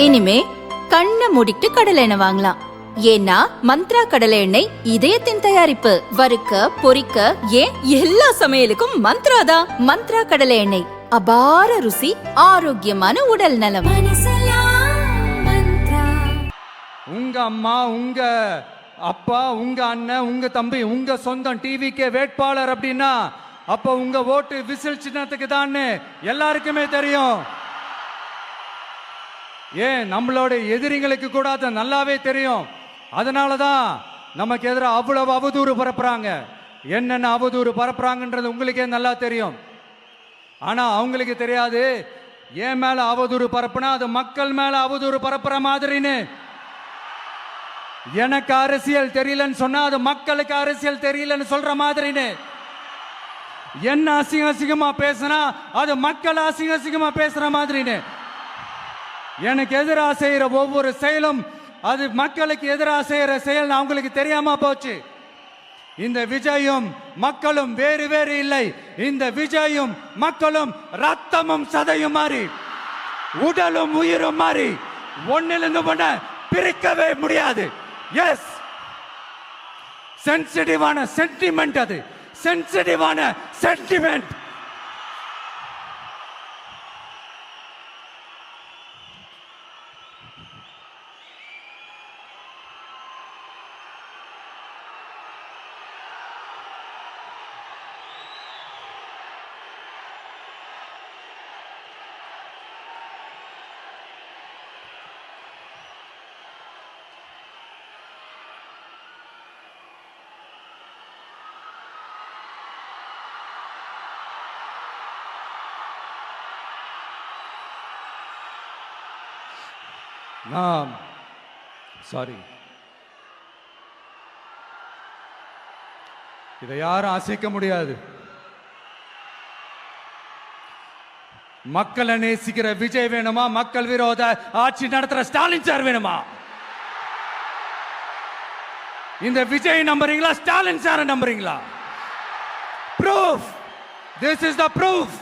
இனிமே கண்ணை மூடிட்டு கடலை எண்ணெய் வாங்கலாம். ஏன்னா மந்த்ரா கடலை எண்ணெய் இதயத்தின் தயாரிப்பு. வறுக்க பொரிக்க ஏன் எல்லா சமையலுக்கும் மந்த்ரா தான். மந்த்ரா கடலை எண்ணெய், அபார ருசி, ஆரோக்கியமான உடல் நலம். உங்க அம்மா, உங்க அப்பா, உங்க அண்ணன், உங்க தம்பி, உங்க சொந்தம் டிவிக்கே வேட்பாளர் அப்படின்னா அப்ப உங்க ஓட்டு விசில் சின்னத்துக்கு தான் எல்லாருக்குமே தெரியும். ஏன் நம்மளோட எதிரிங்களுக்கு கூட அது நல்லாவே தெரியும். அதனாலதான் நமக்கு எதிராக அவ்வளவு அவதூறு பரப்புறாங்க. என்னென்ன அவதூறு பரப்புறாங்கன்றது உங்களுக்கே நல்லா தெரியும். ஆனா அவங்களுக்கு தெரியாது, என் மேல அவதூறு பரப்புனா அது மக்கள் மேல அவதூறு பரப்புற மாதிரின்னு. எனக்கு அரசியல் தெரியலன்னு சொன்னா அது மக்களுக்கு அரசியல் தெரியலன்னு சொல்ற மாதிரின்னு. என்ன அசிங்க அசிங்கமா பேசினா அது மக்கள் அசிங்க அசிங்கமா பேசுற மாதிரின்னு. எனக்கு எதிராக செய்யற ஒவ்வொரு செயலும் அது மக்களுக்கு எதிராக செய்யற செயல் அவங்களுக்கு தெரியாம போச்சு. இந்த விஜயும் மக்களும் வேறு வேறு இல்லை. இந்த விஜயும் மக்களும் ரத்தமும் சதையும் மாறி, உடலும் உயிரும் மாறி, ஒன்னிலிருந்து ஒண்ண பிரிக்கவே முடியாது. எஸ், சென்சிட்டிவான சென்டிமெண்ட், அது சென்சிட்டிவான சென்டிமெண்ட். சாரி, இதை யாரும் அசைக்க முடியாது. மக்களை நேசிக்கிற விஜய் வேணுமா, மக்கள் விரோத ஆட்சி நடத்துற ஸ்டாலின் சார் வேணுமா? இந்த விஜய் நம்புறீங்களா, ஸ்டாலின் சார் நம்புறீங்களா? Proof, this is the proof.